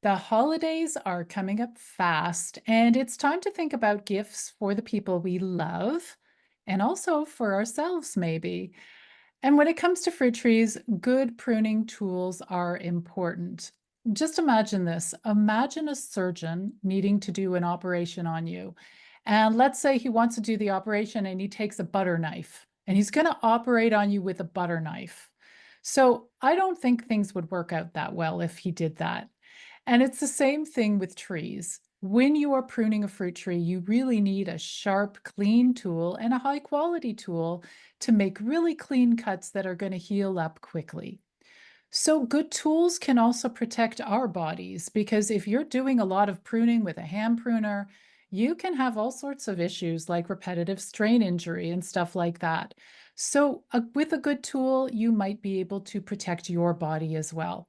The holidays are coming up fast, and it's time to think about gifts for the people we love and also for ourselves, maybe. And when it comes to fruit trees, good pruning tools are important. Just imagine this. Imagine a surgeon needing to do an operation on you. And let's say he wants to do the operation and he takes a butter knife and he's going to operate on you with a butter knife. So I don't think things would work out that well if he did that. And it's the same thing with trees. When you are pruning a fruit tree, you really need a sharp, clean tool and a high quality tool to make really clean cuts that are going to heal up quickly. So, good tools can also protect our bodies because if you're doing a lot of pruning with a hand pruner, you can have all sorts of issues like repetitive strain injury and stuff like that. So, with a good tool, you might be able to protect your body as well.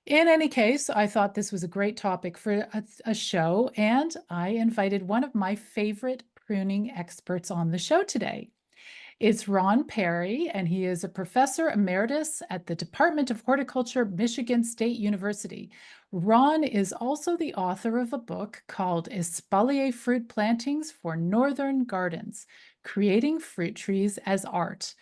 In any case, I thought this was a great topic for a show, and I invited one of my favorite pruning experts on the show today. It's Ron Perry, and he is a professor emeritus at the Department of Horticulture, Michigan State University. Ron is also the author of a book called Espalier Fruit Plantings for Northern Gardens, Creating Fruit Trees as Art.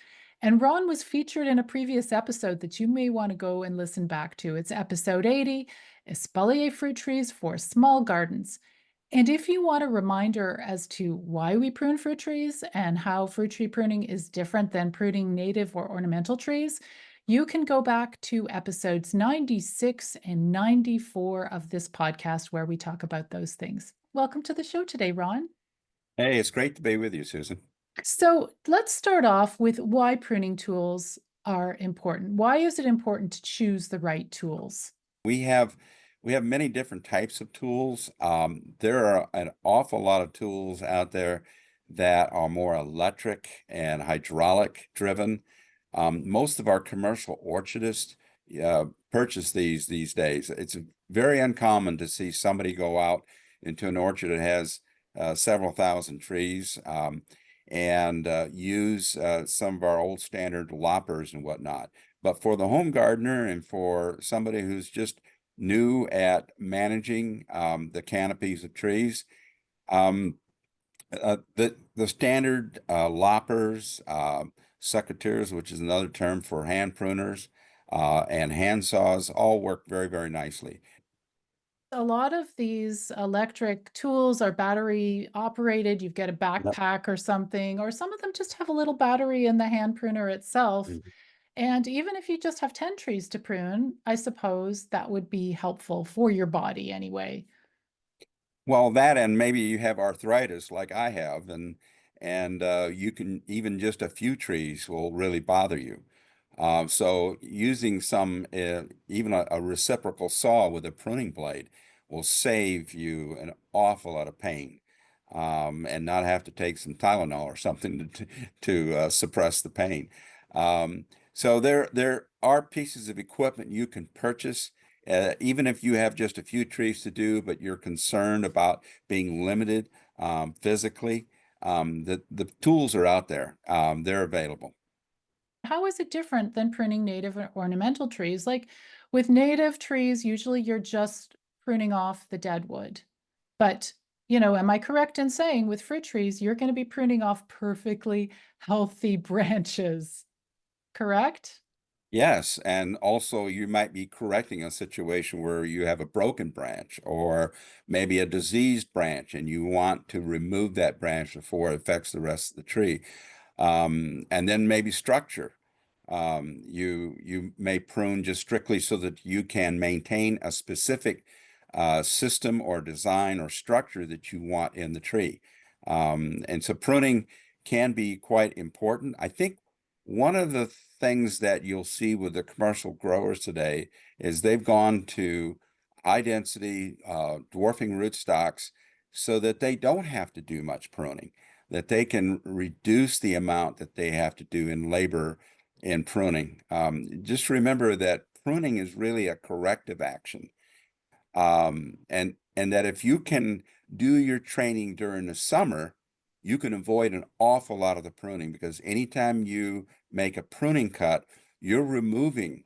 And Ron was featured in a previous episode that you may want to go and listen back to. It's episode 80, Espalier Fruit Trees for Small Gardens. And if you want a reminder as to why we prune fruit trees and how fruit tree pruning is different than pruning native or ornamental trees, you can go back to episodes 96 and 94 of this podcast where we talk about those things. Welcome to the show today, Ron. Hey, it's great to be with you, Susan. So let's start off with why pruning tools are important. Why is it important to choose the right tools? We have we have many different types of tools. There are an awful lot of tools out there that are more electric and hydraulic driven. Most of our commercial orchardists purchase these days. It's very uncommon to see somebody go out into an orchard that has several thousand trees and use some of our old standard loppers and whatnot. But for the home gardener and for somebody who's just new at managing the canopies of trees, um, the standard loppers, secateurs, which is another term for hand pruners, and hand saws, all work very, very nicely. A lot of these electric tools are battery operated. You've got a Yep. backpack or something, or some of them just have a little battery in the hand pruner itself. And even if you just have 10 trees to prune, I suppose that would be helpful for your body anyway. Well, that and maybe you have arthritis like I have, and you can even just a few trees will really bother you. So using some even a reciprocal saw with a pruning blade will save you an awful lot of pain, and not have to take some Tylenol or something to suppress the pain. So there are pieces of equipment you can purchase even if you have just a few trees to do, but you're concerned about being limited physically, the tools are out there. They're available. How is it different than pruning native or ornamental trees? Like with native trees, usually you're just pruning off the dead wood. But, am I correct in saying with fruit trees, you're going to be pruning off perfectly healthy branches, correct? Yes, and also you might be correcting a situation where you have a broken branch or maybe a diseased branch and you want to remove that branch before it affects the rest of the tree. And then maybe structure. You may prune just strictly so that you can maintain a specific system or design or structure that you want in the tree. And so pruning can be quite important. I think one of the things that you'll see with the commercial growers today is they've gone to high density, dwarfing rootstocks so that they don't have to do much pruning, that they can reduce the amount that they have to do in labor in pruning. Just remember that pruning is really a corrective action. And that if you can do your training during the summer, you can avoid an awful lot of the pruning because anytime you make a pruning cut, you're removing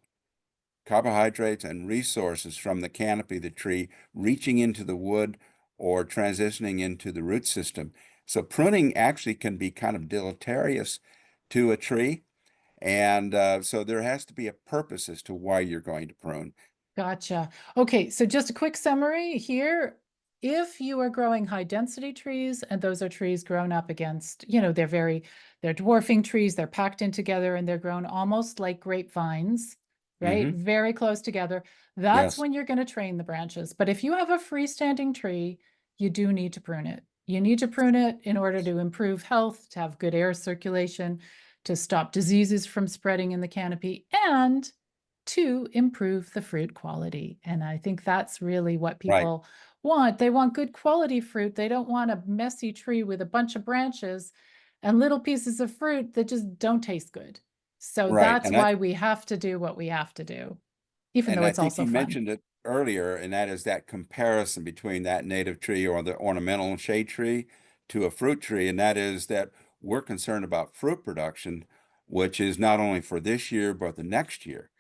carbohydrates and resources from the canopy of the tree, reaching into the wood or transitioning into the root system. So pruning actually can be kind of deleterious to a tree. And so there has to be a purpose as to why you're going to prune. Gotcha. Okay, so just a quick summary here. If you are growing high density trees, and those are trees grown up against, they're dwarfing trees, they're packed in together and they're grown almost like grapevines, right? Hmm. Very close together. That's Yes, when you're going to train the branches. But if you have a freestanding tree, you do need to prune it. You need to prune it in order to improve health, to have good air circulation, to stop diseases from spreading in the canopy, and to improve the fruit quality. And I think that's really what right, people want. They want good quality fruit. They don't want a messy tree with a bunch of branches and little pieces of fruit that just don't taste good. So right. that's why we have to do what we have to do, even though And I it's think also you fun. mentioned it earlier, and that is that comparison between that native tree or the ornamental shade tree to a fruit tree. And that is that we're concerned about fruit production, which is not only for this year, but the next year.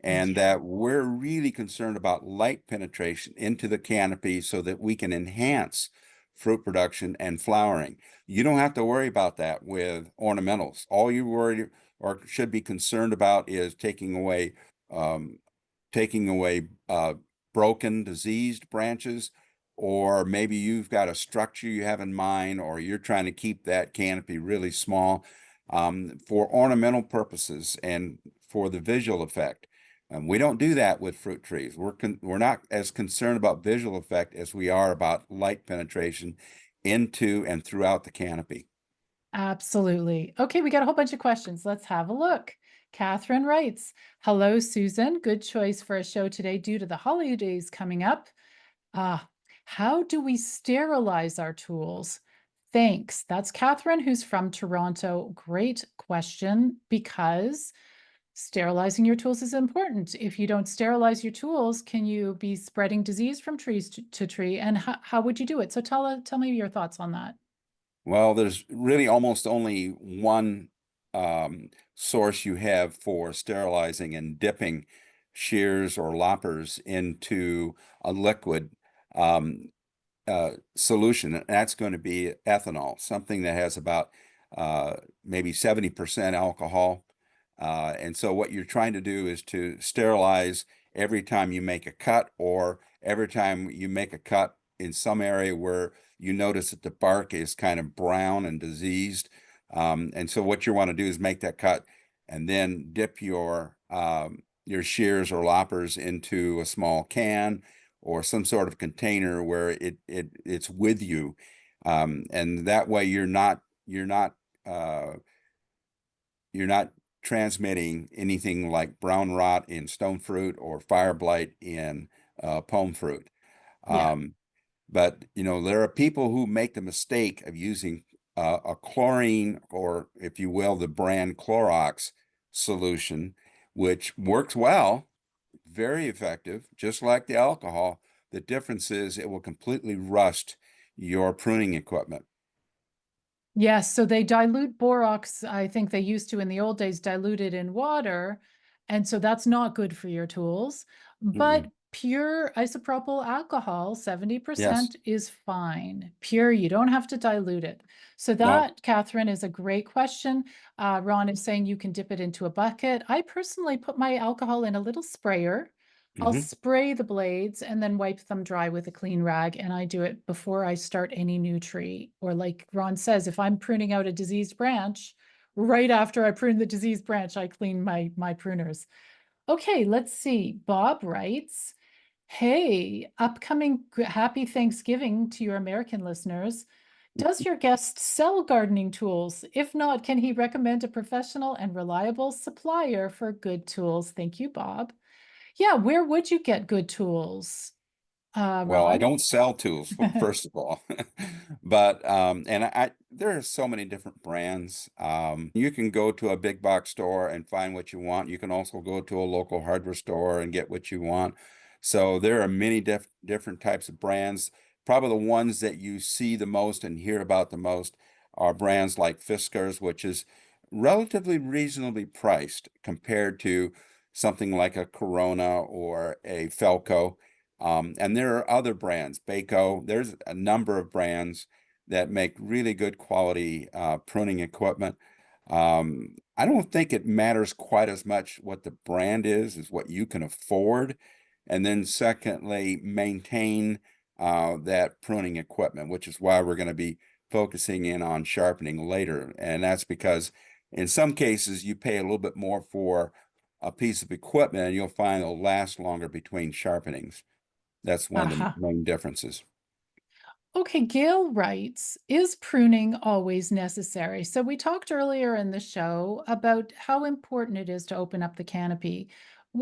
And Yeah. that we're really concerned about light penetration into the canopy so that we can enhance fruit production and flowering. You don't have to worry about that with ornamentals. All you worry or should be concerned about is um, taking away broken, diseased branches, or maybe you've got a structure you have in mind, or you're trying to keep that canopy really small for ornamental purposes and for the visual effect. We don't do that with fruit trees. We're not as concerned about visual effect as we are about light penetration into and throughout the canopy. Absolutely. Okay, we got a whole bunch of questions. Let's have a look. Catherine writes, hello, Susan. Good choice for a show today due to the holidays coming up. Ah, how do we sterilize our tools? Thanks. That's Catherine, who's from Toronto. Great question, because sterilizing your tools is important. If you don't sterilize your tools, can you be spreading disease from trees to tree? And how would you do it? So tell me your thoughts on that. Well, there's really almost only one source you have for sterilizing and dipping shears or loppers into a liquid. Um, solution, and that's going to be ethanol, something that has about maybe 70% alcohol. And so what you're trying to do is to sterilize every time you make a cut, or every time you make a cut in some area where you notice that the bark is kind of brown and diseased. And so what you want to do is make that cut and then dip your shears or loppers into a small can or some sort of container where it's with you, and that way uh, you're not transmitting anything like brown rot in stone fruit or fire blight in palm fruit. Yeah. Um, but there are people who make the mistake of using a chlorine, or if you will, the brand Clorox solution, which works well, very effective, just like the alcohol. The difference is it will completely rust your pruning equipment. Yes, so they dilute borax. I think they used to in the old days dilute it in water. And so that's not good for your tools. Mm-mm. But pure isopropyl alcohol, Yes. 70% is fine. Pure, you don't have to dilute it. So No. that, Catherine, is a great question. Ron is saying you can dip it into a bucket. I personally put my alcohol in a little sprayer. I'll Hmm. spray the blades and then wipe them dry with a clean rag. And I do it before I start any new tree. Or like Ron says, if I'm pruning out a diseased branch, right after I prune the diseased branch, I clean my pruners. Okay, let's see. Bob writes, hey, upcoming happy Thanksgiving to your American listeners. Does your guest sell gardening tools? If not, can he recommend a professional and reliable supplier for good tools? Thank you, Bob. Yeah, where would you get good tools, Well, I Ron? don't sell tools, first of all, but and there are so many different brands. You can go to a big box store and find what you want. You can also go to a local hardware store and get what you want. So there are many different types of brands. Probably the ones that you see the most and hear about the most are brands like Fiskars, which is relatively reasonably priced compared to something like a Corona or a Felco. And there are other brands, Baco. There's a number of brands that make really good quality pruning equipment. I don't think it matters quite as much what the brand is what you can afford. And then secondly, maintain that pruning equipment, which is why we're going to be focusing in on sharpening later. And that's because in some cases you pay a little bit more for a piece of equipment and you'll find it'll last longer between sharpenings. That's one of the Aha. main differences. Okay, Gail writes, is pruning always necessary? So we talked earlier in the show about how important it is to open up the canopy.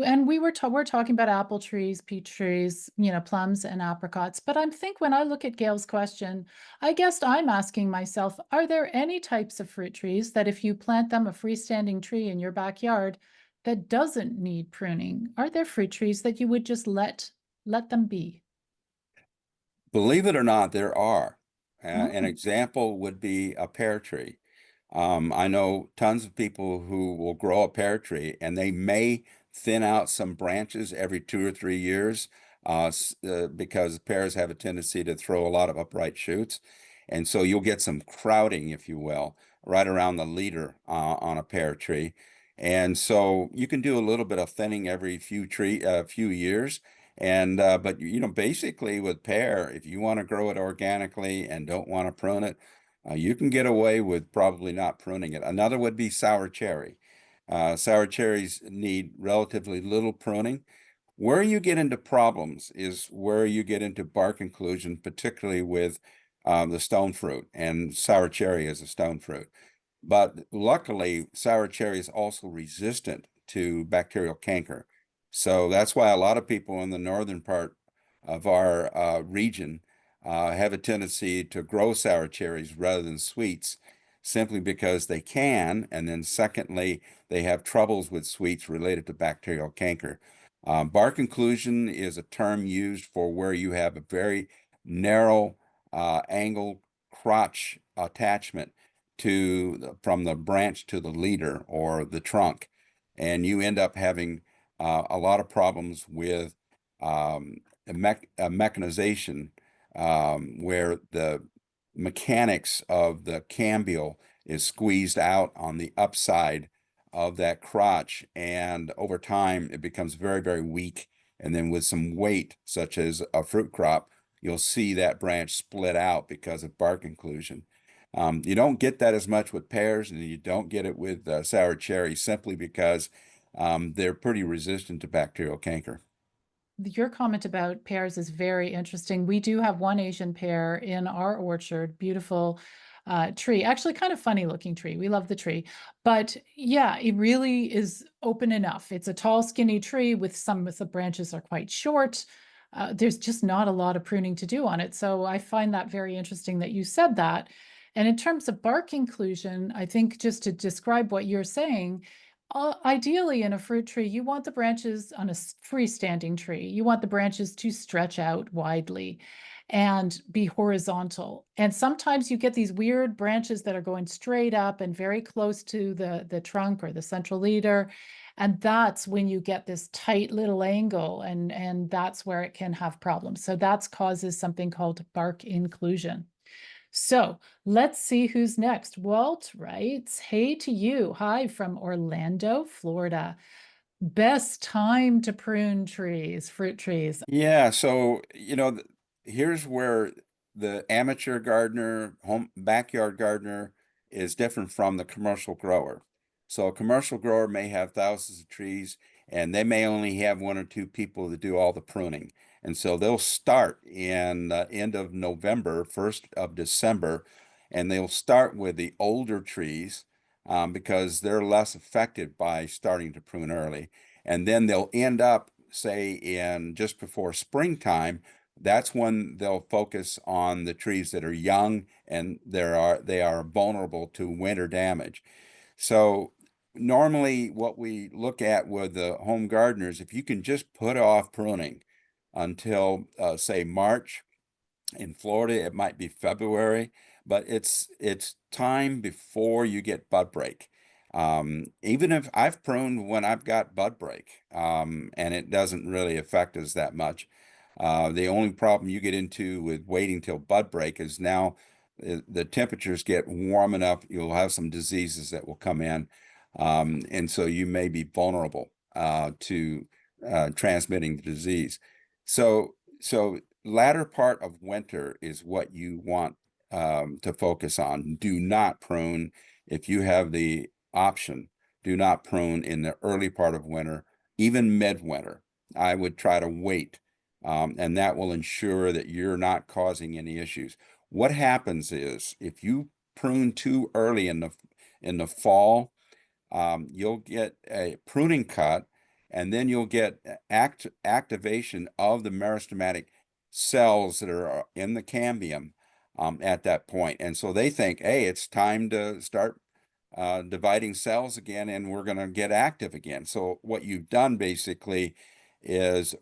And we're talking about apple trees, peach trees, plums and apricots. But I think when I look at Gail's question, I guess I'm asking myself, are there any types of fruit trees that if you plant them a freestanding tree in your backyard that doesn't need pruning? Are there fruit trees that you would just let them be? Believe it or not, there are. An Mm. example would be a pear tree. I know tons of people who will grow a pear tree and they may thin out some branches every 2 or 3 years because pears have a tendency to throw a lot of upright shoots. And so you'll get some crowding, if you will, right around the leader on a pear tree. And so you can do a little bit of thinning every few years. And but basically with pear, if you want to grow it organically and don't want to prune it, you can get away with probably not pruning it. Another would be sour cherry. Sour cherries need relatively little pruning. Where you get into problems is where you get into bark inclusion, particularly with the stone fruit, and sour cherry is a stone fruit. But luckily, sour cherry is also resistant to bacterial canker. So that's why a lot of people in the northern part of our region have a tendency to grow sour cherries rather than sweets, simply because they can. And then secondly, they have troubles with sweets related to bacterial canker. Bark inclusion is a term used for where you have a very narrow angle crotch attachment from the branch to the leader or the trunk, and you end up having a lot of problems with mechanization where the mechanics of the cambial is squeezed out on the upside of that crotch, and over time it becomes very, very weak. And then with some weight, such as a fruit crop, you'll see that branch split out because of bark inclusion. You don't get that as much with pears, and you don't get it with sour cherry simply because they're pretty resistant to bacterial canker. Your comment about pears is very interesting. We do have one Asian pear in our orchard, beautiful tree, actually kind of funny looking tree. We love the tree, but yeah, it really is open enough. It's a tall, skinny tree with some of the branches are quite short. There's just not a lot of pruning to do on it. So I find that very interesting that you said that. And in terms of bark inclusion, I think just to describe what you're saying, ideally, in a fruit tree, you want the branches on a freestanding tree. You want the branches to stretch out widely and be horizontal. And sometimes you get these weird branches that are going straight up and very close to the trunk or the central leader. And that's when you get this tight little angle, and that's where it can have problems. So that causes something called bark inclusion. So let's see who's next. Walt writes, hey to you. Hi from Orlando, Florida. Best time to prune trees, fruit trees. Yeah, so here's where the amateur gardener, home backyard gardener is different from the commercial grower. So a commercial grower may have thousands of trees and they may only have one or two people that do all the pruning. And so they'll start in end of November, 1st of December, and they'll start with the older trees because they're less affected by starting to prune early. And then they'll end up, say, in just before springtime. That's when they'll focus on the trees that are young and they are vulnerable to winter damage. So normally what we look at with the home gardeners, if you can just put off pruning until say March. In Florida, it might be February, but it's time before you get bud break. Even if I've pruned when I've got bud break, and it doesn't really affect us that much. The only problem you get into with waiting till bud break is now the temperatures get warm enough, you'll have some diseases that will come in. And so you may be vulnerable to transmitting the disease. So latter part of winter is what you want to focus on. Do not prune if you have the option. Do not prune in the early part of winter, even midwinter. I would try to wait, and that will ensure that you're not causing any issues. What happens is if you prune too early in the fall, you'll get a pruning cut, and then you'll get activation of the meristematic cells that are in the cambium at that point. And so they think, hey, it's time to start dividing cells again, and we're going to get active again. So what you've done basically is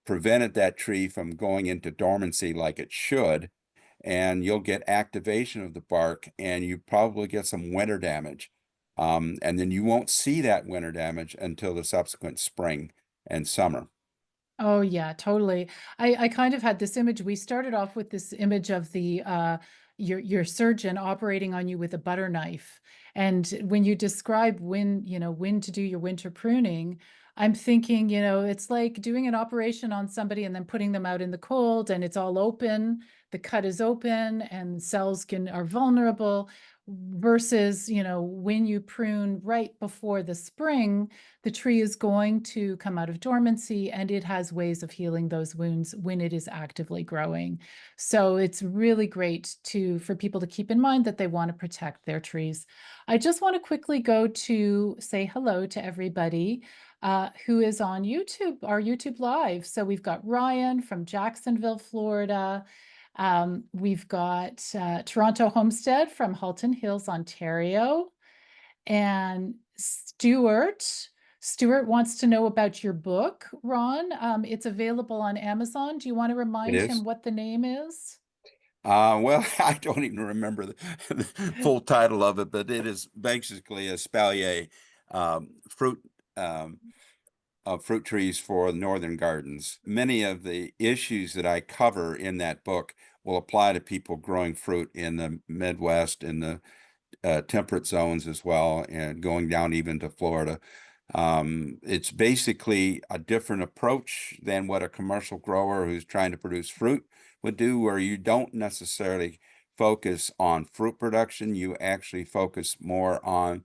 prevented that tree from going into dormancy like it should, and you'll get activation of the bark, and you probably get some winter damage. And then you won't see that winter damage until the subsequent spring and summer. Oh yeah, totally. I kind of had this image. We started off with this image of the your surgeon operating on you with a butter knife. And when you describe when, when to do your winter pruning, I'm thinking, it's like doing an operation on somebody and then putting them out in the cold and it's all open, the cut is open and cells are vulnerable versus, when you prune right before the spring, the tree is going to come out of dormancy and it has ways of healing those wounds when it is actively growing. So it's really great for people to keep in mind that they want to protect their trees. I just want to quickly go to say hello to everybody who is on YouTube, our YouTube Live. So we've got Ryan from Jacksonville, Florida. We've got Toronto Homestead from Halton Hills, Ontario. And Stuart. Stuart wants to know about your book, Ron. It's available on Amazon. Do you want to It remind him is. what the name is? Well, I don't even remember the full title of it, but it is basically Espalier fruit fruit trees for northern gardens. Many of the issues that I cover in that book will apply to people growing fruit in the Midwest and the temperate zones as well, and going down even to Florida. It's basically a different approach than what a commercial grower who's trying to produce fruit would do, where you don't necessarily focus on fruit production. You actually focus more on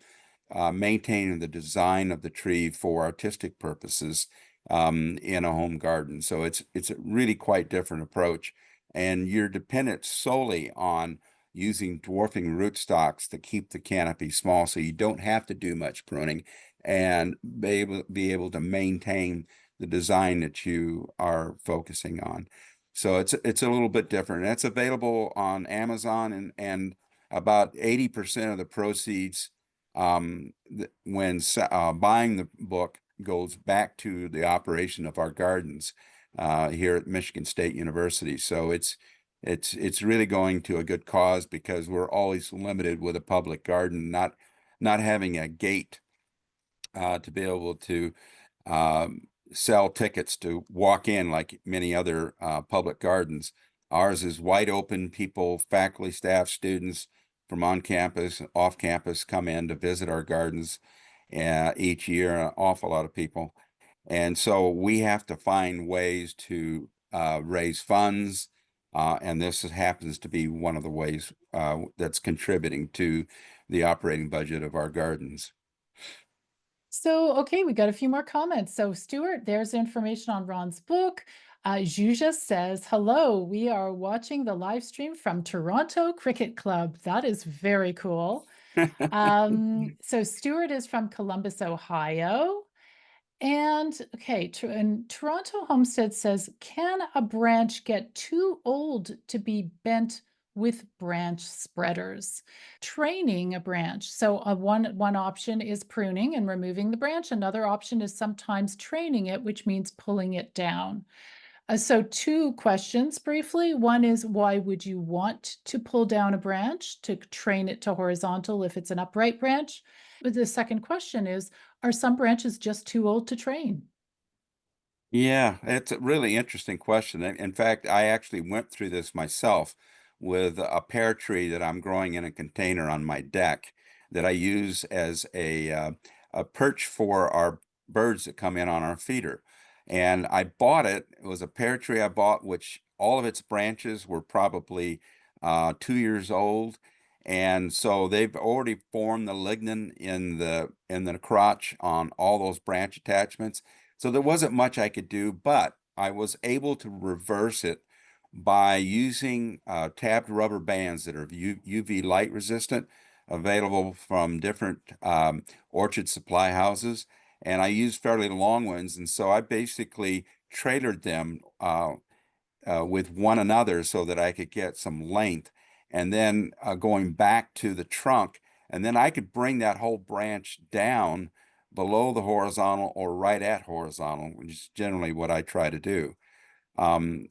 maintaining the design of the tree for artistic purposes in a home garden. So it's a really quite different approach, and you're dependent solely on using dwarfing rootstocks to keep the canopy small, so you don't have to do much pruning and be able to maintain the design that you are focusing on. So it's a little bit different. And it's available on Amazon, and about 80% of the proceeds when buying the book goes back to the operation of our gardens here at Michigan State University. So it's really going to a good cause, because we're always limited with a public garden, not having a gate to be able to sell tickets to walk in like many other public gardens. Ours is wide open. People, faculty, staff, students from on campus, off campus come in to visit our gardens each year, an awful lot of people. And so we have to find ways to raise funds. And this happens to be one of the ways that's contributing to the operating budget of our gardens. So, okay, we got a few more comments. So, Stuart, there's information on Ron's book. Juja says, hello, we are watching the live stream from Toronto Cricket Club. That is very cool. So Stuart is from Columbus, Ohio. And okay, and Toronto Homestead says, can a branch get too old to be bent with branch spreaders? Training a branch. So one option is pruning and removing the branch. Another option is sometimes training it, which means pulling it down. So two questions briefly. One is, why would you want to pull down a branch to train it to horizontal if it's an upright branch? But the second question is, are some branches just too old to train? Yeah, it's a really interesting question. In fact, I actually went through this myself with a pear tree that I'm growing in a container on my deck that I use as a perch for our birds that come in on our feeder. And I bought it. It was a pear tree I bought, which all of its branches were probably 2 years old. And so they've already formed the lignin in the crotch on all those branch attachments. So there wasn't much I could do, but I was able to reverse it by using tabbed rubber bands that are UV light resistant, available from different orchard supply houses. And I used fairly long ones. And so I basically trailered them with one another so that I could get some length. And then going back to the trunk, and then I could bring that whole branch down below the horizontal or right at horizontal, which is generally what I try to do. And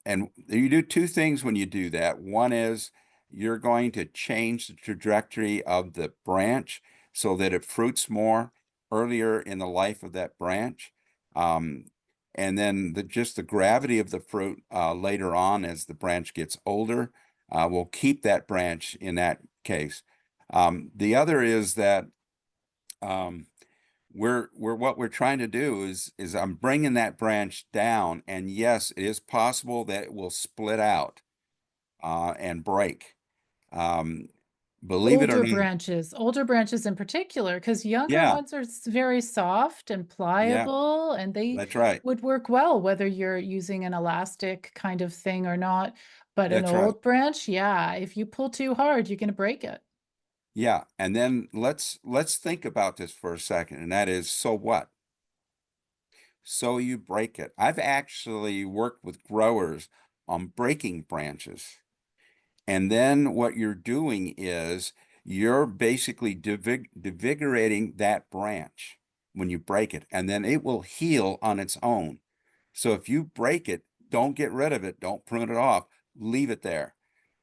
you do two things when you do that. One is you're going to change the trajectory of the branch so that it fruits more earlier in the life of that branch. Um, and then just the gravity of the fruit later on as the branch gets older will keep that branch in that case. The other is that um, we're what we're trying to do is I'm bringing that branch down, and yes, it is possible that it will split out and break. Um, believe it or not, Older branches in particular, because younger yeah, ones are very soft and yeah, pliable, and they that's right, would work well whether you're using an elastic kind of thing or not. But an that's right, old branch, yeah, if you pull too hard, you're going to break it. yeah. And then let's think about this for a second, and that is, so what? So you break it. I've actually worked with growers on breaking branches. And then what you're doing is you're basically devigorating that branch when you break it, and then it will heal on its own. So if you break it, don't get rid of it, don't prune it off, leave it there,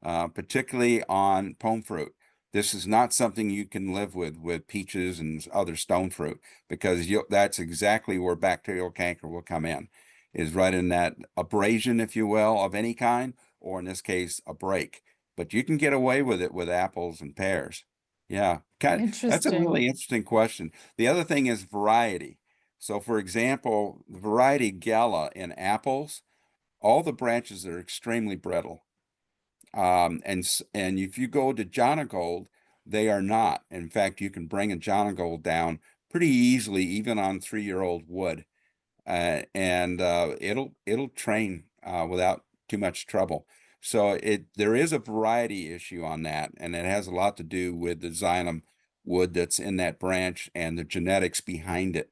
particularly on pome fruit. This is not something you can live with peaches and other stone fruit because that's exactly where bacterial canker will come in, is right in that abrasion, if you will, of any kind, or in this case, a break. But you can get away with it with apples and pears. Yeah, that's a Interesting. really interesting question. The other thing is variety. So, for example, the variety Gala in apples, all the branches are extremely brittle. And if you go to Jonagold, they are not. In fact, you can bring a Jonagold down pretty easily, even on 3-year-old wood, and it'll train without too much trouble. So there is a variety issue on that, and it has a lot to do with the xylem wood that's in that branch and the genetics behind it.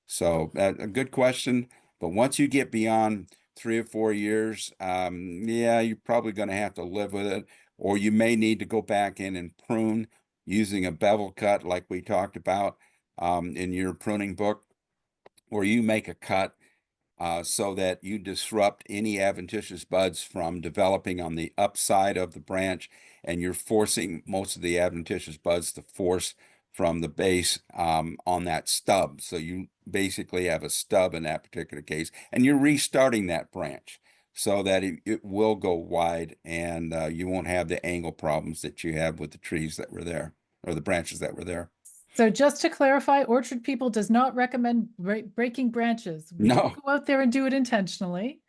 So a good question, but once you get beyond 3 or 4 years, yeah, you're probably going to have to live with it, or you may need to go back in and prune using a bevel cut like we talked about in your pruning book, or you make a cut so that you disrupt any adventitious buds from developing on the upside of the branch, and you're forcing most of the adventitious buds to force from the base on that stub. So you basically have a stub in that particular case, and you're restarting that branch so that it will go wide and you won't have the angle problems that you have with the trees that were there or the branches that were there. So just to clarify, Orchard People does not recommend breaking branches. We don't No, go out there and do it intentionally.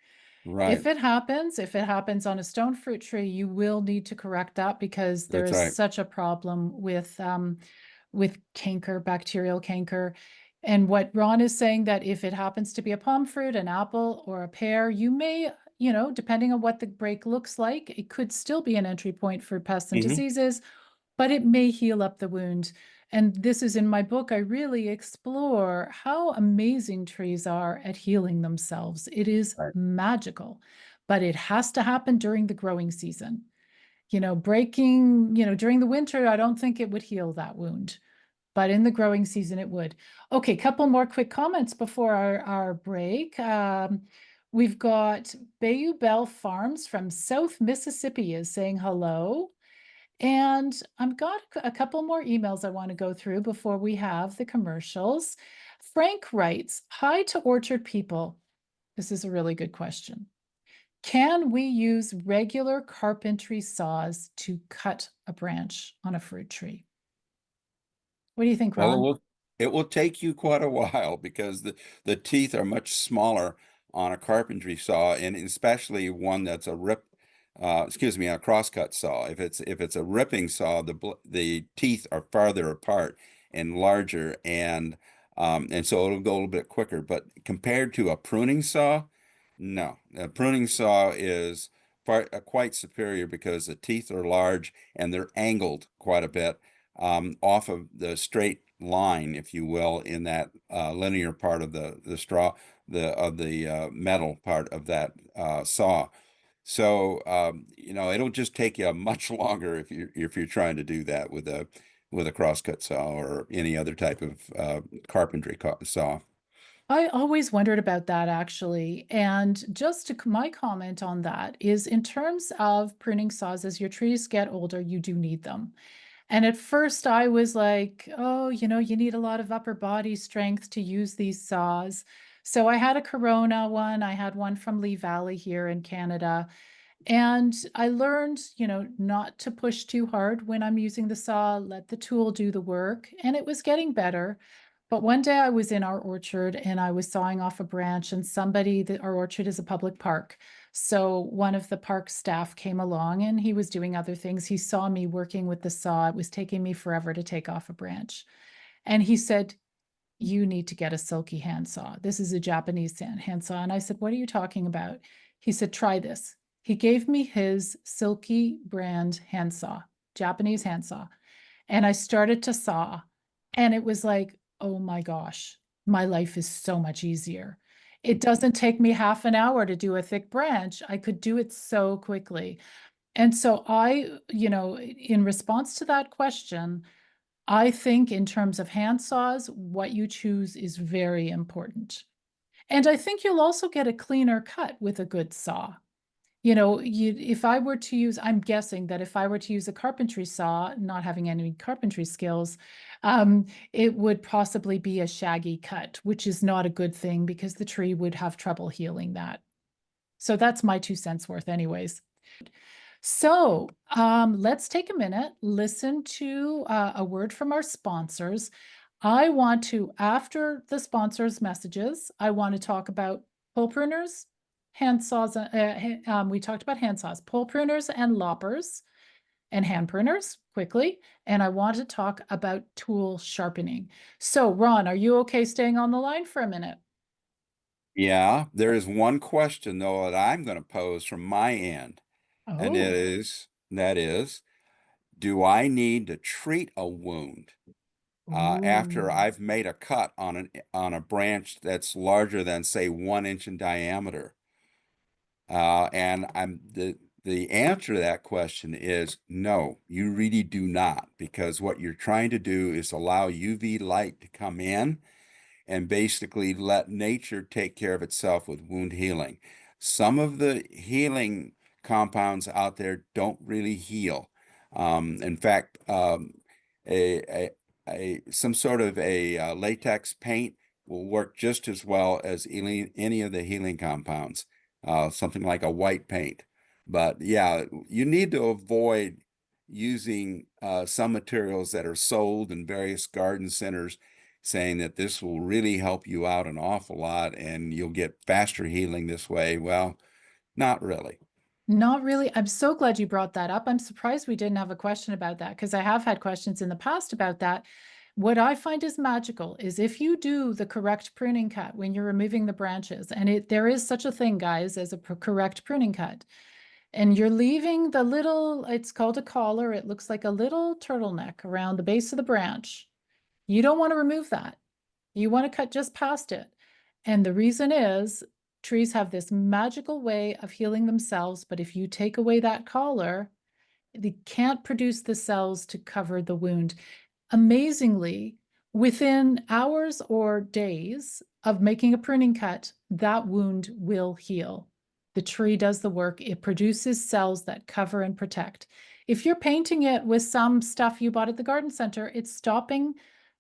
right. If it happens on a stone fruit tree, you will need to correct that because there That's is right. such a problem with canker, bacterial canker. And what Ron is saying, that if it happens to be a palm fruit, an apple, or a pear, you may, depending on what the break looks like, it could still be an entry point for pests and Hmm. diseases, but it may heal up the wound. And this is in my book. I really explore how amazing trees are at healing themselves. It is Right. magical, but it has to happen during the growing season. During the winter, I don't think it would heal that wound, but in the growing season, it would. Okay, couple more quick comments before our break. We've got Bayou Bell Farms from South Mississippi is saying hello. And I've got a couple more emails I want to go through before we have the commercials. Frank writes, "Hi to orchard people. This is a really good question. Can we use regular carpentry saws to cut a branch on a fruit tree?" What do you think, Well, Ron? it will take you quite a while because the teeth are much smaller on a carpentry saw, and especially one that's excuse me, a crosscut saw. If it's a ripping saw, the teeth are farther apart and larger, and so it'll go a little bit quicker. But compared to a pruning saw, no, a pruning saw is quite superior because the teeth are large and they're angled quite a bit off of the straight line, if you will, in that linear part of the straw, the metal part of that saw. So it'll just take you much longer if you're trying to do that with a crosscut saw or any other type of carpentry saw. I always wondered about that actually. And just my comment on that is in terms of pruning saws, as your trees get older, you do need them. And at first I was like, oh, you need a lot of upper body strength to use these saws. So I had a Corona one. I had one from Lee Valley here in Canada. And I learned, not to push too hard when I'm using the saw, let the tool do the work. And it was getting better. But one day I was in our orchard and I was sawing off a branch, and our orchard is a public park. So one of the park staff came along and he was doing other things. He saw me working with the saw. It was taking me forever to take off a branch. And he said, "You need to get a silky handsaw. This is a Japanese handsaw." And I said, "What are you talking about?" He said, "Try this." He gave me his silky brand handsaw, Japanese handsaw. And I started to saw, and it was like, oh my gosh, my life is so much easier. It doesn't take me half an hour to do a thick branch. I could do it so quickly. And so in response to that question, I think in terms of hand saws, what you choose is very important. And I think you'll also get a cleaner cut with a good saw. If I were to use, I'm guessing that if I were to use a carpentry saw, not having any carpentry skills, it would possibly be a shaggy cut, which is not a good thing because the tree would have trouble healing that. So that's my 2 cents worth, anyways. So let's take a minute, listen to a word from our sponsors. I want to, after the sponsors' messages, I want to talk about pole pruners, hand saws. We talked about hand saws, pole pruners and loppers and hand pruners quickly. And I want to talk about tool sharpening. So Ron, are you okay staying on the line for a minute? Yeah, there is one question though that I'm going to pose from my end, and Oh, that is, do I need to treat a wound after ooh. I've made a cut on a branch that's larger than say 1 inch in diameter? And the answer to that question is no, you really do not, because what you're trying to do is allow UV light to come in and basically let nature take care of itself with wound healing. Some of the healing compounds out there don't really heal. In fact, some sort of a latex paint will work just as well as any of the healing compounds, something like a white paint. But yeah, you need to avoid using some materials that are sold in various garden centers saying that this will really help you out an awful lot and you'll get faster healing this way. Well, not really. Not really. I'm so glad you brought that up. I'm surprised we didn't have a question about that because I have had questions in the past about that. What I find is magical is if you do the correct pruning cut when you're removing the branches, and there is such a thing, guys, as a correct pruning cut, and you're leaving the little, it's called a collar. It looks like a little turtleneck around the base of the branch. You don't want to remove that. You want to cut just past it. And the reason is trees have this magical way of healing themselves, but if you take away that collar, they can't produce the cells to cover the wound. Amazingly, within hours or days of making a pruning cut, that wound will heal. The tree does the work. It produces cells that cover and protect. If you're painting it with some stuff you bought at the garden center, it's stopping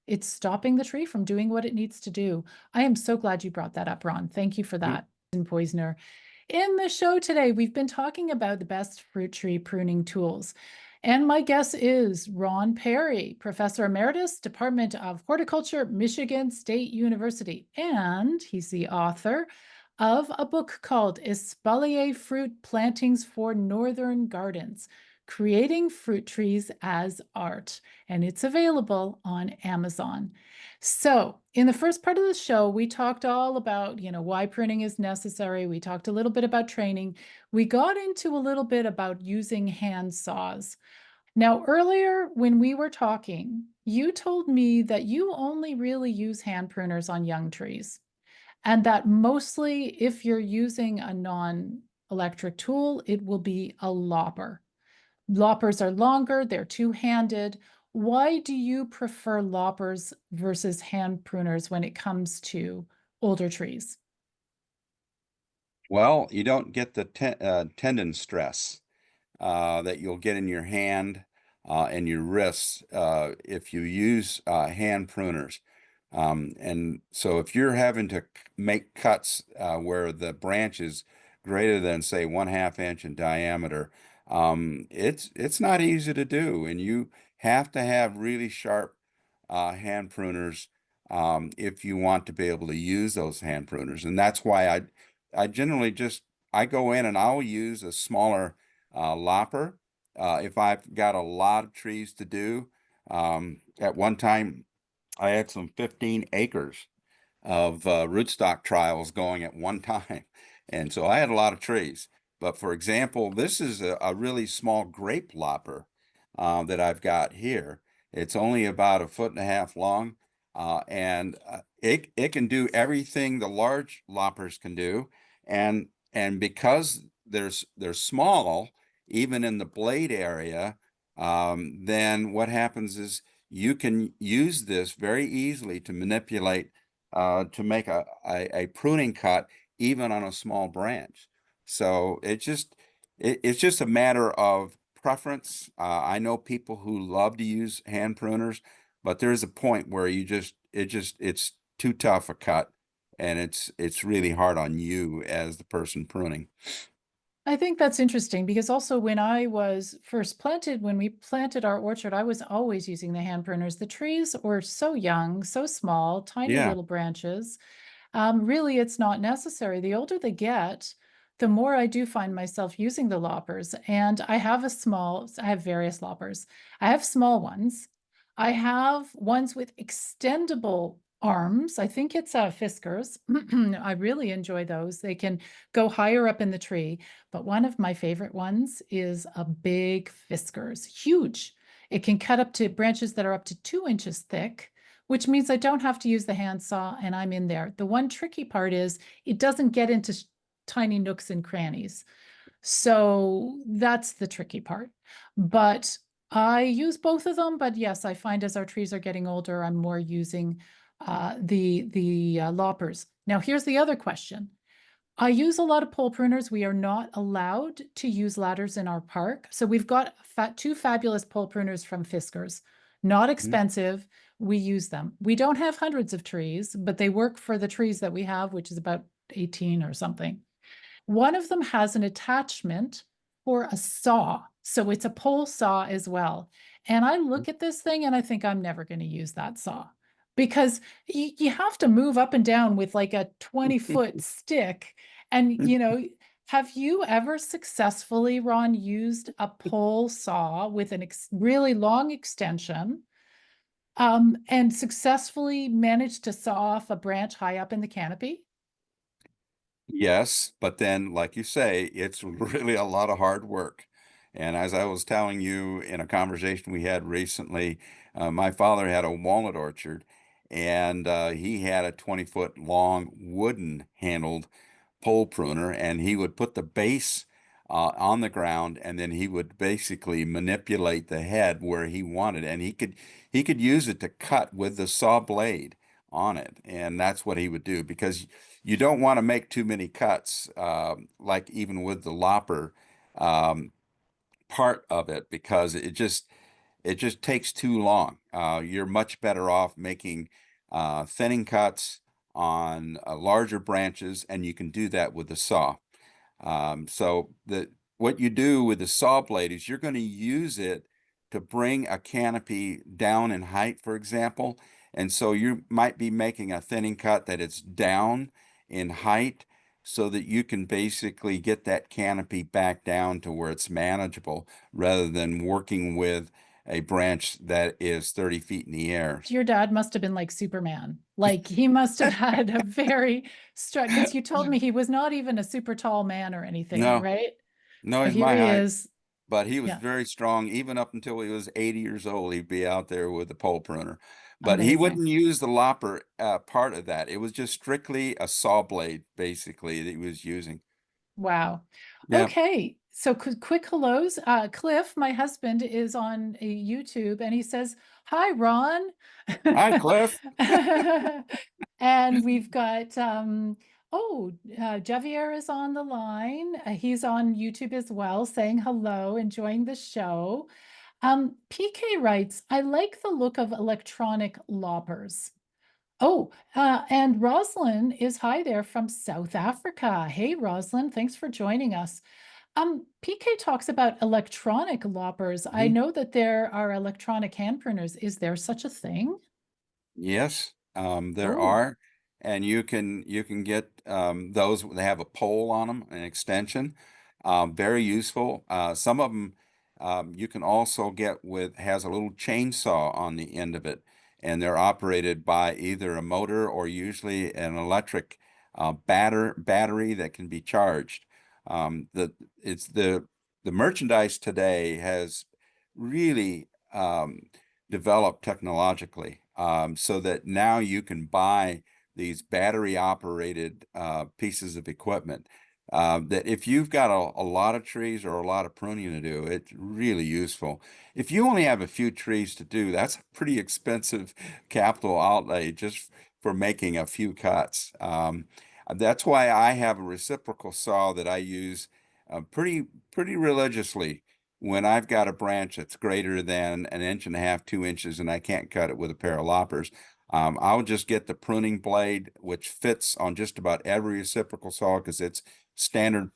the tree from doing what it needs to do. I am so glad you brought that up, Ron. Thank you for that, in Poizner. In the show today, we've been talking about the best fruit tree pruning tools. And my guest is Ron Perry, Professor Emeritus, Department of Horticulture, Michigan State University. And he's the author of a book called Espalier Fruit Plantings for Northern Gardens, Creating Fruit Trees as Art. And it's available on Amazon. So, in the first part of the show, we talked all about, why pruning is necessary. We talked a little bit about training. We got into a little bit about using hand saws. Now, earlier when we were talking, you told me that you only really use hand pruners on young trees, and that mostly if you're using a non-electric tool, it will be a lopper. Loppers are longer, they're two-handed. Why do you prefer loppers versus hand pruners when it comes to older trees? Well, you don't get the tendon stress that you'll get in your hand and your wrists if you use hand pruners. And so if you're having to make cuts where the branch is greater than, say, 1/2 inch in diameter, it's not easy to do, and you have to have really sharp hand pruners if you want to be able to use those hand pruners. And that's why I generally just I go in and I'll use a smaller lopper if I've got a lot of trees to do. At one time, I had some 15 acres of rootstock trials going at one time. And so I had a lot of trees. But for example, this is a really small grape lopper that I've got here. It's only about 1.5 feet long, and it can do everything the large loppers can do. And because they're small, even in the blade area, then what happens is you can use this very easily to manipulate to make a pruning cut even on a small branch. So it's just a matter of preference. I know people who love to use hand pruners, but there's a point where it's too tough a cut, and it's really hard on you as the person pruning. I think that's interesting because also when I was first planted, when we planted our orchard, I was always using the hand pruners. The trees were so young, so small, tiny Yeah. little branches. Really, it's not necessary. The older they get, the more I do find myself using the loppers. And I have various loppers. I have small ones. I have ones with extendable arms. I think it's Fiskars. I really enjoy those. They can go higher up in the tree. But one of my favorite ones is a big Fiskars, huge. It can cut up to branches that are up to 2 inches thick, which means I don't have to use the handsaw and I'm in there. The one tricky part is it doesn't get into tiny nooks and crannies. So that's the tricky part. But I use both of them. But yes, I find as our trees are getting older, I'm more using the loppers. Now, here's the other question. I use a lot of pole pruners. We are not allowed to use ladders in our park. So we've got two fabulous pole pruners from Fiskars. Not Mhm. expensive. We use them. We don't have hundreds of trees, but they work for the trees that we have, which is about 18 or something. One of them has an attachment for a saw. So it's a pole saw as well. And I look at this thing and I think I'm never going to use that saw because you have to move up and down with like a 20-foot stick. And, have you ever successfully, Ron, used a pole saw with an really long extension and successfully managed to saw off a branch high up in the canopy? Yes, but then, like you say, it's really a lot of hard work. And as I was telling you in a conversation we had recently, my father had a walnut orchard, and he had a 20-foot long wooden handled pole pruner, and he would put the base on the ground, and then he would basically manipulate the head where he wanted, and he could use it to cut with the saw blade on it. And that's what he would do, because you don't want to make too many cuts, like even with the lopper um, part of it, because it just takes too long. You're much better off making thinning cuts on larger branches, and you can do that with the saw. So what you do with the saw blade is you're going to use it to bring a canopy down in height, for example. And so you might be making a thinning cut that it's down in height so that you can basically get that canopy back down to where it's manageable rather than working with a branch that is 30 feet in the air. Your dad must have been like Superman. Like he must have had a very strong, because you told me he was not even a super tall man or anything, No, right? no, But he's here my he height. is. But he was Yeah, very strong. Even up until he was 80 years old, he'd be out there with the pole pruner. But he amazing. wouldn't use the lopper part of that. It was just strictly a saw blade, basically, that he was using. Wow. Yeah. Okay. So quick hellos. Cliff, my husband, is on YouTube and he says, "Hi, Ron." Hi, Cliff. And we've got Javier is on the line. He's on YouTube as well, saying hello, enjoying the show. PK writes, "I like the look of electronic loppers." Oh, and Roslyn is hi there from South Africa. Hey, Roslyn, thanks for joining us. PK talks about electronic loppers. I Mhm. know that there are electronic hand pruners. Is there such a thing? Yes, there Oh, are, and you can get those. They have a pole on them, an extension, very useful. Some of them you can also get with has a little chainsaw on the end of it, and they're operated by either a motor or usually an electric battery that can be charged. It's the merchandise today has really developed technologically, so that now you can buy these battery operated pieces of equipment, that if you've got a lot of trees or a lot of pruning to do, it's really useful. If you only have a few trees to do, that's a pretty expensive capital outlay just for making a few cuts. That's why I have a reciprocal saw that I use pretty religiously when I've got a branch that's greater than an inch and a half, 2 inches, and I can't cut it with a pair of loppers. I'll just get the pruning blade, which fits on just about every reciprocal saw because it's standard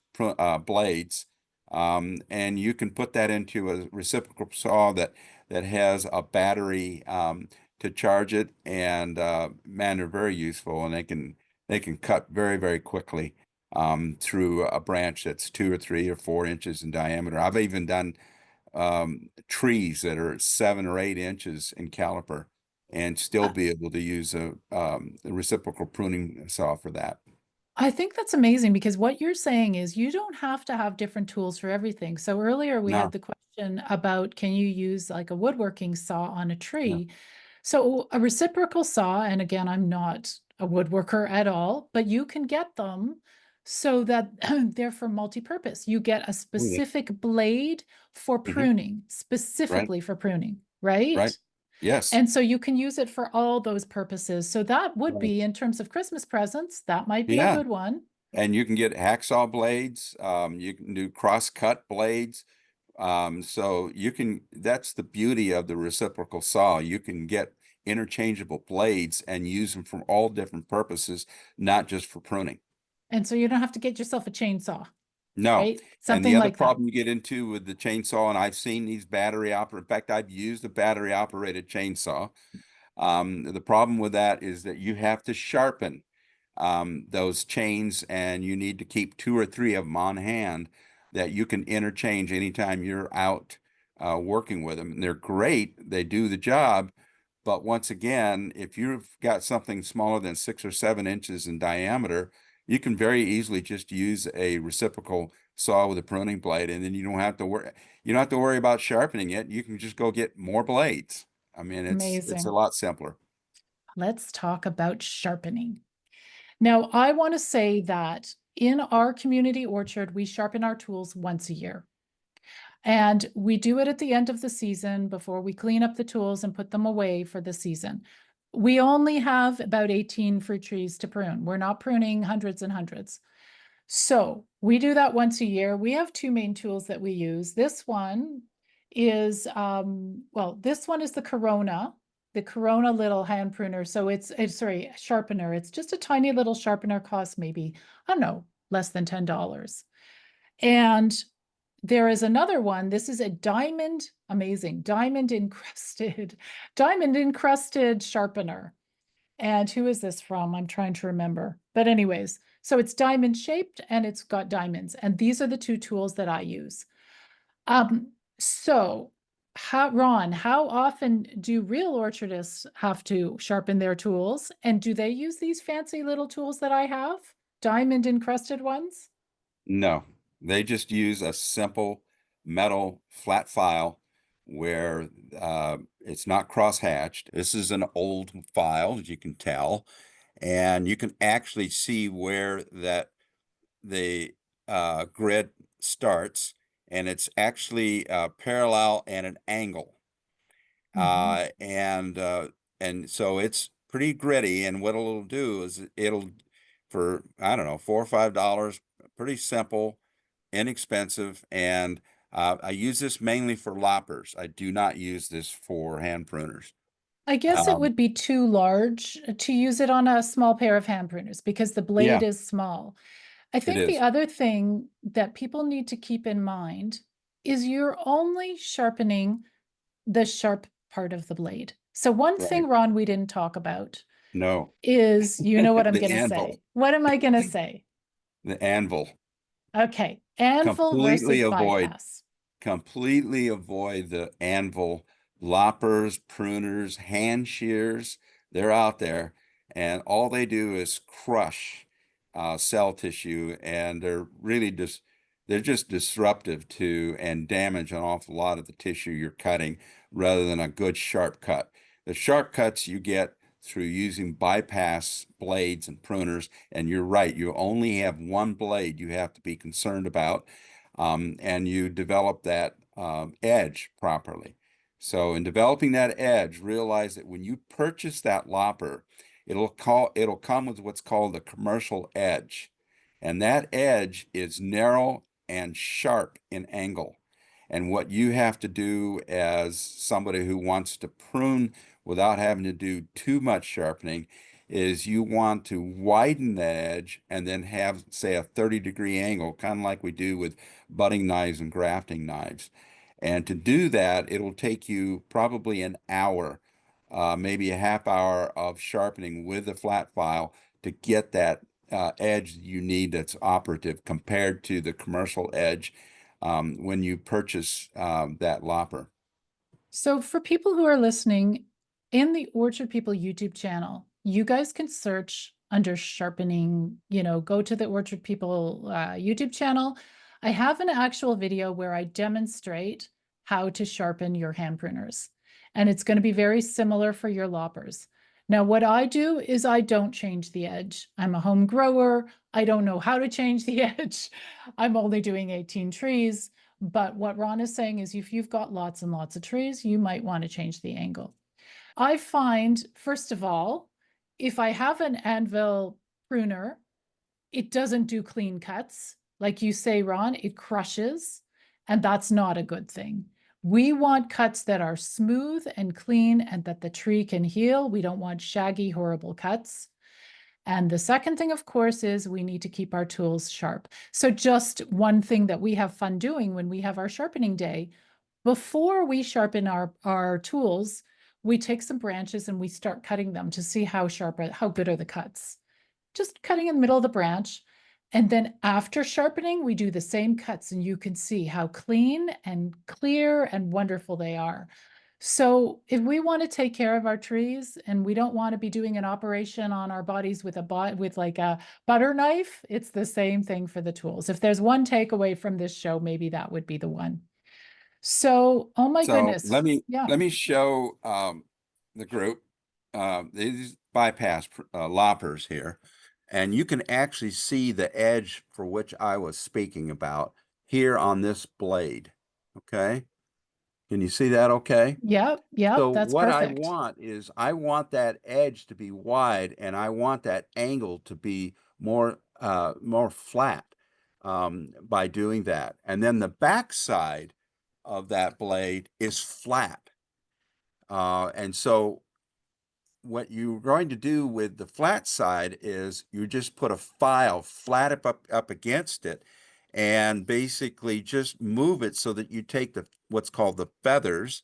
blades. And you can put that into a reciprocal saw that has a battery to charge it, and man, they're very useful, and they can cut very, very quickly through a branch that's 2 or 3 or 4 inches in diameter. I've even done trees that are 7 or 8 inches in caliper and still uh, be able to use a reciprocal pruning saw for that. I think that's amazing because what you're saying is you don't have to have different tools for everything. So earlier we had No, the question about can you use like a woodworking saw on a no. tree? So a reciprocal saw, and again, I'm not a woodworker at all, but you can get them so that they're for multi-purpose. You get a Oh, yeah. specific blade for Mhm. pruning, Right, specifically for pruning, right. right? Yes. And so you can use it for all those purposes. So that would Right. be, in terms of Christmas presents, that might be a Yeah. good one. And you can get hacksaw blades. You can do cross-cut blades. So that's the beauty of the reciprocal saw. You can get interchangeable blades and use them for all different purposes, not just for pruning. And so you don't have to get yourself a chainsaw, No. right? And the Something other like that. problem you get into with the chainsaw, and I've seen these in fact, I've used a battery operated chainsaw. The problem with that is that you have to sharpen those chains, and you need to keep two or three of them on hand that you can interchange anytime you're out working with them. And they're great, they do the job. But once again, if you've got something smaller than 6 or 7 inches in diameter, you can very easily just use a reciprocal saw with a pruning blade, and then you don't have to worry about sharpening it. You can just go get more blades. I mean, it's a Amazing. lot simpler. Let's talk about sharpening. Now, I want to say that in our community orchard, we sharpen our tools once a year. And we do it at the end of the season before we clean up the tools and put them away for the season. we only have about 18 fruit trees to prune. We're not pruning hundreds and hundreds. So we do that once a year. We have two main tools that we use. This one is, well, this one is the Corona little hand pruner. So it's sorry, sharpener. It's just a tiny little sharpener, costs maybe, I don't know, less than $10. And there is another one. This is a amazing, diamond encrusted sharpener. And who is this from? I'm trying to remember. But anyways, so it's diamond shaped and it's got diamonds. And these are the two tools that I use. So Ron, how often do real orchardists have to sharpen their tools? And do they use these fancy little tools that I have? Diamond encrusted ones? No, they just use a simple metal flat file where it's not cross-hatched. This is an old file, as you can tell, and you can actually see where the grid starts, and it's actually parallel and an angle. Mhm. Uh, and uh, and so it's pretty gritty. And what it'll do is it'll, for I don't know, $4 or $5, pretty simple, inexpensive, and I use this mainly for loppers. I do not use this for hand pruners. I guess it Um, would be too large to use it on a small pair of hand pruners because the blade yeah, is small. I it think the is. other thing that people need to keep in mind is you're only sharpening the sharp part of the blade. So one Right. thing, Ron, we didn't talk about No, is, you know what I'm the going to anvil, say. What am I going to say? the anvil. Okay, anvil Completely versus avoid bypass. completely avoid the anvil. Loppers, pruners, hand shears, they're out there, and all they do is crush cell tissue, and they're just disruptive to and damage an awful lot of the tissue you're cutting rather than a good sharp cut. The sharp cuts you get through using bypass blades and pruners, and you're right, you only have one blade you have to be concerned about, and you develop that edge properly. So in developing that edge, realize that when you purchase that lopper, it'll come with what's called the commercial edge. And that edge is narrow and sharp in angle. And what you have to do as somebody who wants to prune without having to do too much sharpening is you want to widen that edge and then have, say, a 30-degree angle, kind of like we do with budding knives and grafting knives. And to do that, it'll take you probably an hour, maybe a half hour of sharpening with the flat file to get that edge you need that's operative compared to the commercial edge when you purchase that lopper. So for people who are listening, in the Orchard People YouTube channel, you guys can search under sharpening, go to the Orchard People YouTube channel. I have an actual video where I demonstrate how to sharpen your hand pruners. And it's going to be very similar for your loppers. Now, what I do is I don't change the edge. I'm a home grower. I don't know how to change the edge. I'm only doing 18 trees. But what Ron is saying is if you've got lots and lots of trees, you might want to change the angle. I find, first of all, if I have an anvil pruner, it doesn't do clean cuts. Like you say, Ron, it crushes, and that's not a good thing. We want cuts that are smooth and clean and that the tree can heal. We don't want shaggy, horrible cuts. And the second thing, of course, is we need to keep our tools sharp. So just one thing that we have fun doing when we have our sharpening day, before we sharpen our tools, we take some branches and we start cutting them to see how sharp, how good are the cuts. Just cutting in the middle of the branch. And then after sharpening, we do the same cuts and you can see how clean and clear and wonderful they are. So if we want to take care of our trees and we don't want to be doing an operation on our bodies with with like a butter knife, it's the same thing for the tools. If there's one takeaway from this show, maybe that would be the one. So, oh my So goodness. Yeah. let me show the group these bypass loppers here, and you can actually see the edge for which I was speaking about here on this blade. Okay, Can you see that okay? Yep, yep, So that's what I perfect. want is I want that edge to be wide and I want that angle to be more flat by doing that. And then the back side of that blade is flat. And so what you're going to do with the flat side is you just put a file flat up against it and basically just move it so that you take the what's called the feathers.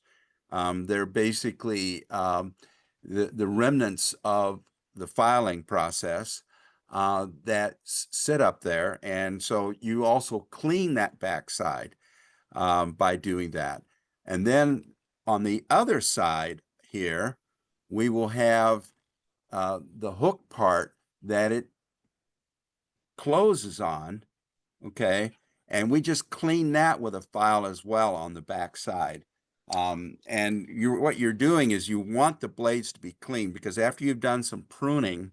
They're basically the remnants of the filing process that sit up there. And so you also clean that backside by doing that. And then on the other side here, we will have the hook part that it closes on, okay? And we just clean that with a file as well on the back side. And what you're doing is you want the blades to be clean because after you've done some pruning,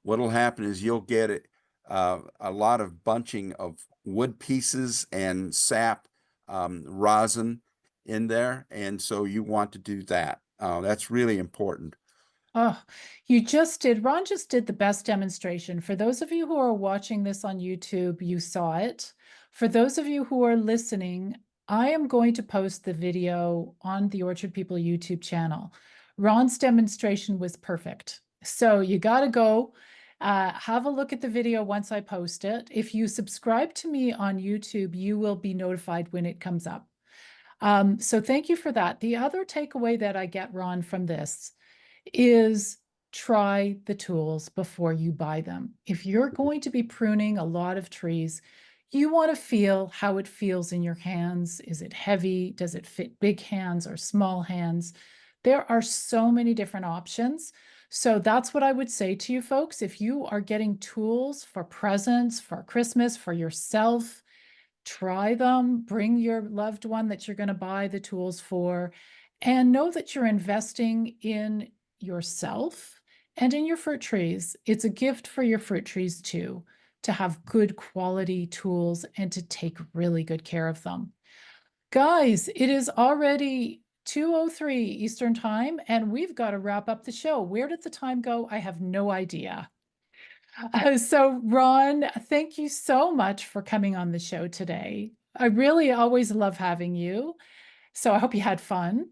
what'll happen is you'll get a lot of bunching of wood pieces and sap rosin in there. And so you want to do that. That's really important. Oh, Ron just did the best demonstration. For those of you who are watching this on YouTube, you saw it. For those of you who are listening, I am going to post the video on the Orchard People YouTube channel. Ron's demonstration was perfect. So you got to go have a look at the video once I post it. If you subscribe to me on YouTube, you will be notified when it comes up. So thank you for that. The other takeaway that I get, Ron, from this is try the tools before you buy them. If you're going to be pruning a lot of trees, you want to feel how it feels in your hands. Is it heavy? Does it fit big hands or small hands? There are so many different options. So that's what I would say to you folks. If you are getting tools for presents, for Christmas, for yourself, try them, bring your loved one that you're going to buy the tools for, and know that you're investing in yourself and in your fruit trees. It's a gift for your fruit trees too, to have good quality tools and to take really good care of them. Guys, it is already 2:03 Eastern Time, and we've got to wrap up the show. Where did the time go? I have no idea. So, Ron, thank you so much for coming on the show today. I really always love having you. So, I hope you had fun.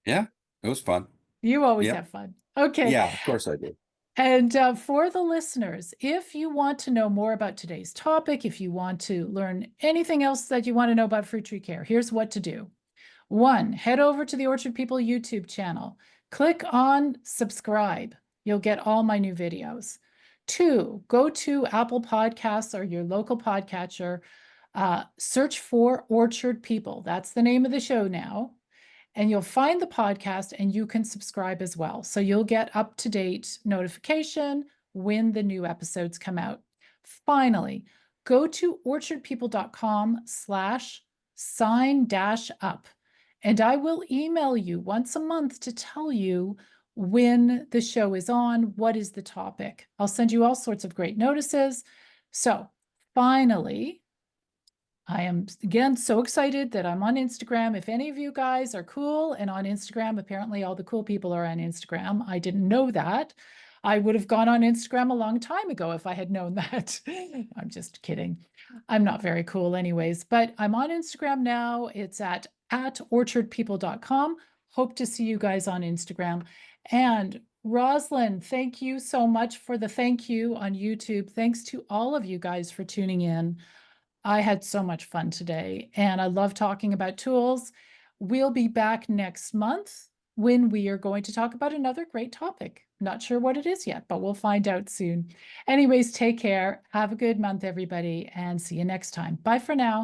Yeah, it was fun. You always Yep. have fun. Okay. Yeah, of course I did. And for the listeners, if you want to know more about today's topic, if you want to learn anything else that you want to know about fruit tree care, here's what to do. One, head over to the Orchard People YouTube channel. Click on subscribe. You'll get all my new videos. Two, go to Apple Podcasts or your local podcatcher. Search for Orchard People. That's the name of the show now. And you'll find the podcast and you can subscribe as well. So you'll get up-to-date notification when the new episodes come out. Finally, go to orchardpeople.com/sign-up. And I will email you once a month to tell you when the show is on, what is the topic. I'll send you all sorts of great notices. So finally, I am, again, so excited that I'm on Instagram. If any of you guys are cool and on Instagram, apparently all the cool people are on Instagram. I didn't know that. I would have gone on Instagram a long time ago if I had known that. I'm just kidding. I'm not very cool anyways, but I'm on Instagram now. It's at orchardpeople.com. Hope to see you guys on Instagram. And Rosalind, thank you so much for the thank you on YouTube. Thanks to all of you guys for tuning in. I had so much fun today, and I love talking about tools. We'll be back next month when we are going to talk about another great topic. Not sure what it is yet, but we'll find out soon. Anyways, take care. Have a good month, everybody, and see you next time. Bye for now.